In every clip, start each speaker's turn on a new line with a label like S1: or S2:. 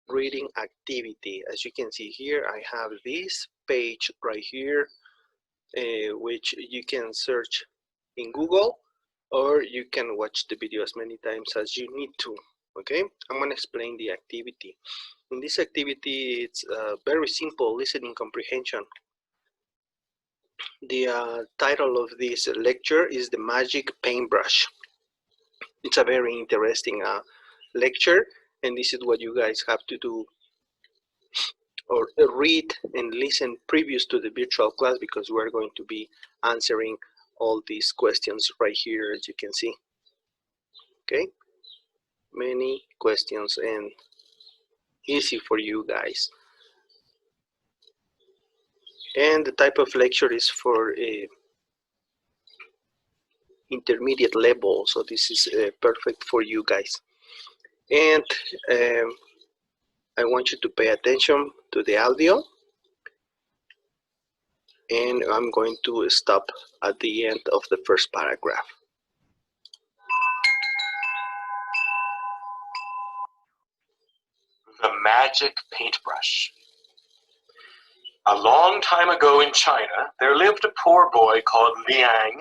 S1: reading activity. As you can see here, I have this page right here, which you can search in Google, or you can watch the video as many times as you need to. Okay, I'm going to explain the activity. In this activity, it's very simple listening comprehension. The title of this lecture is The Magic Paintbrush. It's a very interesting lecture, and this is what you guys have to do, or read and listen previous to the virtual class, because we're going to be answering all these questions right here, as you can see. Okay, many questions and easy for you guys. And the type of lecture is for intermediate level, so this is perfect for you guys. And I want you to pay attention to the audio, and I'm going to stop at the end of the first paragraph.
S2: The magic paintbrush. A long time ago in China, there lived a poor boy called Liang.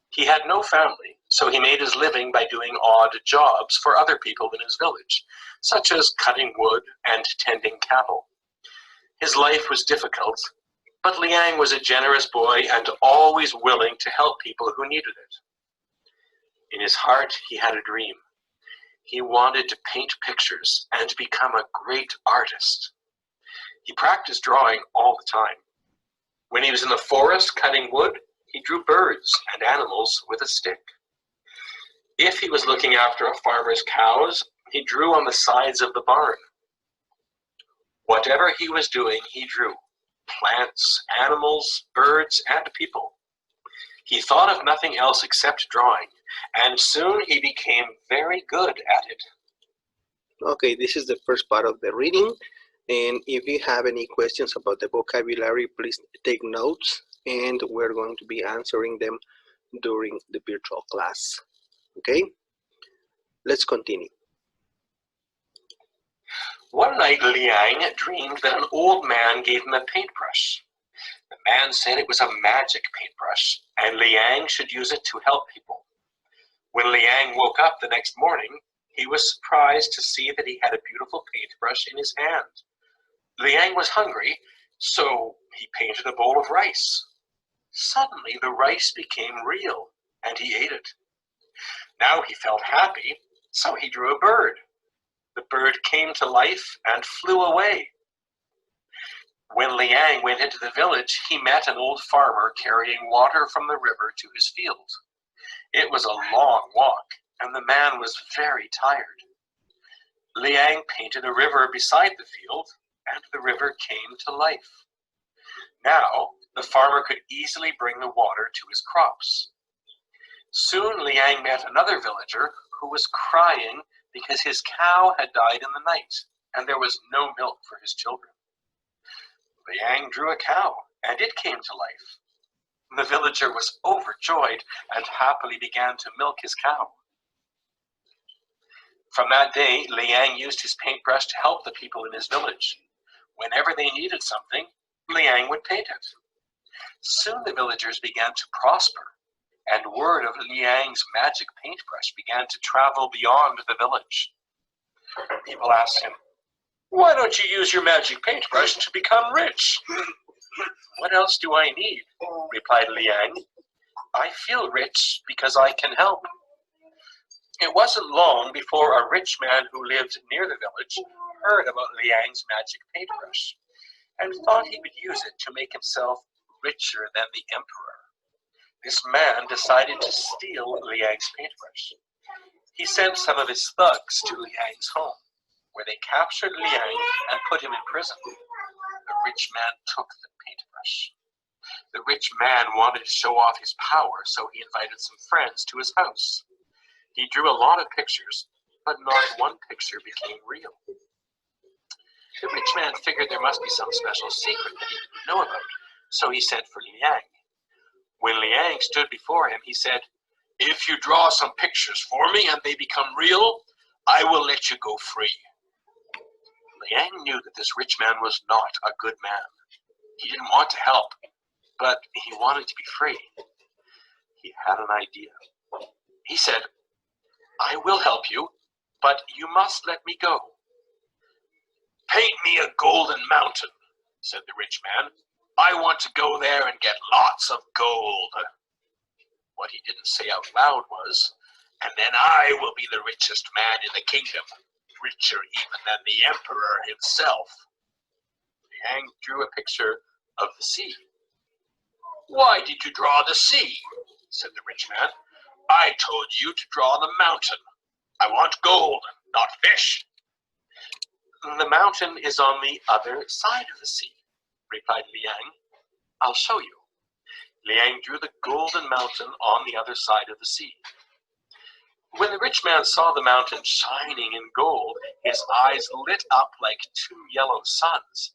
S2: He had no family, so he made his living by doing odd jobs for other people in his village, such as cutting wood and tending cattle. His life was difficult, but Liang was a generous boy and always willing to help people who needed it. In his heart, he had a dream. He wanted to paint pictures and become a great artist. He practiced drawing all the time. When he was in the forest cutting wood, he drew birds and animals with a stick. If he was looking after a farmer's cows, he drew on the sides of the barn. Whatever he was doing, he drew. Plants, animals, birds, and people. He thought of nothing else except drawing, and soon he became very good at it.
S1: Okay, this is the first part of the reading, and if you have any questions about the vocabulary, please take notes, and we're going to be answering them during the virtual class. Okay, let's continue.
S2: One night Liang dreamed that an old man gave him a paintbrush. The man said it was a magic paintbrush, and Liang should use it to help people. When Liang woke up the next morning, he was surprised to see that he had a beautiful paintbrush in his hand. Liang was hungry, so he painted a bowl of rice. Suddenly, the rice became real, and he ate it. Now he felt happy, so he drew a bird. The bird came to life and flew away. When Liang went into the village, he met an old farmer carrying water from the river to his field. It was a long walk, and the man was very tired. Liang painted a river beside the field, and the river came to life. Now, the farmer could easily bring the water to his crops. Soon Liang met another villager who was crying because his cow had died in the night, and there was no milk for his children. Liang drew a cow, and it came to life. The villager was overjoyed and happily began to milk his cow. From that day, Liang used his paintbrush to help the people in his village. Whenever they needed something, Liang would paint it. Soon the villagers began to prosper, and word of Liang's magic paintbrush began to travel beyond the village. People asked him, "Why don't you use your magic paintbrush to become rich?" "What else do I need?" replied Liang. "I feel rich because I can help." It wasn't long before a rich man who lived near the village heard about Liang's magic paintbrush and thought he would use it to make himself richer than the emperor. This man decided to steal Liang's paintbrush. He sent some of his thugs to Liang's home, where they captured Liang and put him in prison. The rich man took the paintbrush. The rich man wanted to show off his power, so he invited some friends to his house. He drew a lot of pictures, but not one picture became real. The rich man figured there must be some special secret that he didn't know about, so he sent for Liang. When Liang stood before him, he said, "If you draw some pictures for me and they become real, I will let you go free." Liang knew that this rich man was not a good man. He didn't want to help, but he wanted to be free. He had an idea. He said, "I will help you, but you must let me go." "Paint me a golden mountain," said the rich man. "I want to go there and get lots of gold." What he didn't say out loud was, "And then I will be the richest man in the kingdom, richer even than the emperor himself." Liang drew a picture of the sea. "Why did you draw the sea?" said the rich man. "I told you to draw the mountain. I want gold, not fish." "The mountain is on the other side of the sea," replied Liang. "I'll show you." Liang drew the golden mountain on the other side of the sea. When the rich man saw the mountain shining in gold, his eyes lit up like two yellow suns.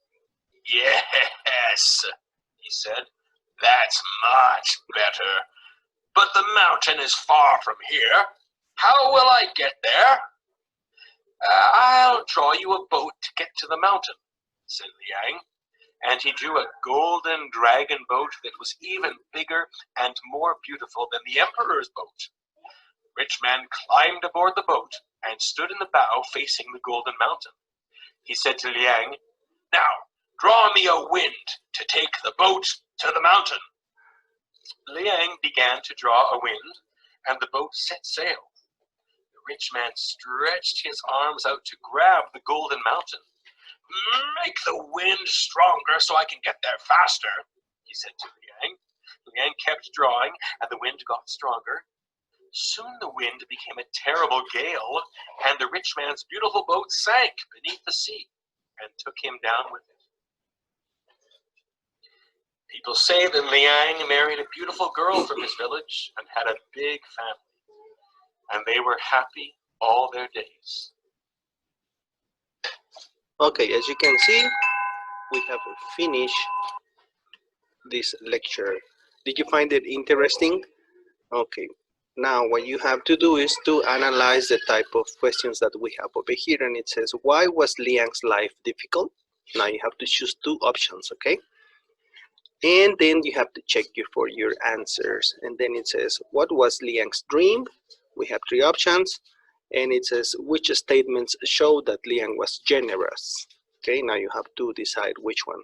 S2: "Yes," he said, "that's much better. But the mountain is far from here. How will I get there?" "I'll draw you a boat to get to the mountain," said Liang. And he drew a golden dragon boat that was even bigger and more beautiful than the emperor's boat. The rich man climbed aboard the boat and stood in the bow facing the golden mountain. He said to Liang, "Now, draw me a wind to take the boat to the mountain." Liang began to draw a wind, and the boat set sail. The rich man stretched his arms out to grab the golden mountain. "Make the wind stronger so I can get there faster," he said to Liang. Liang kept drawing, and the wind got stronger. Soon the wind became a terrible gale, and the rich man's beautiful boat sank beneath the sea and took him down with it. People say that Liang married a beautiful girl from his village and had a big family, and they were happy all their days.
S1: Okay, as you can see, we have finished this lecture. Did you find it interesting? Okay, now what you have to do is to analyze the type of questions that we have over here, and it says, why was Liang's life difficult? Now you have to choose two options, okay? And then you have to check for your answers. And then it says, what was Liang's dream? We have three options. And it says, which statements show that Liang was generous? Okay, now you have to decide which one.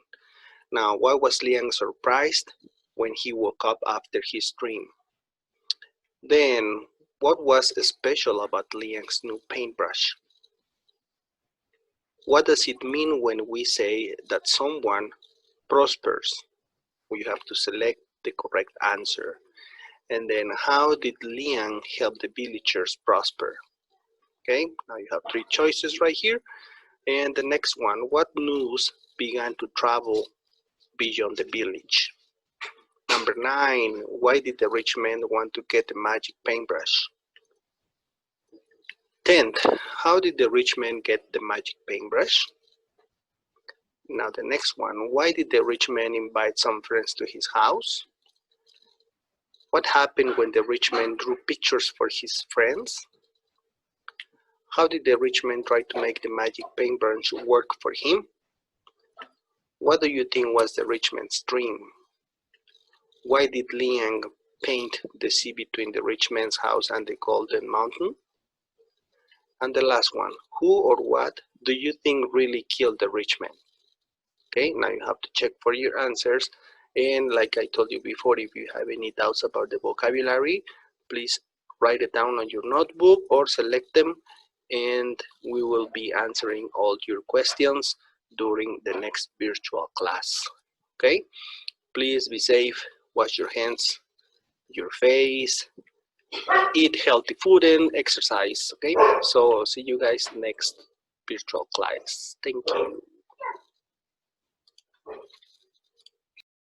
S1: Now, why was Liang surprised when he woke up after his dream? Then, what was special about Liang's new paintbrush? What does it mean when we say that someone prospers? You have to select the correct answer. And then, how did Liang help the villagers prosper? Okay, now you have three choices right here. And the next one, what news began to travel beyond the village? Number 9, why did the rich man want to get a magic paintbrush? 10th, how did the rich man get the magic paintbrush? Now the next one, why did the rich man invite some friends to his house? What happened when the rich man drew pictures for his friends? How did the rich man try to make the magic paintbrush work for him? What do you think was the rich man's dream? Why did Liang paint the sea between the rich man's house and the golden mountain? And the last one, who or what do you think really killed the rich man? Okay, now you have to check for your answers. And like I told you before, if you have any doubts about the vocabulary, please write it down on your notebook or select them, and we will be answering all your questions during the next virtual class. Okay, please be safe, wash your hands, your face, eat healthy food, and exercise. Okay, so see you guys next virtual class. Thank you.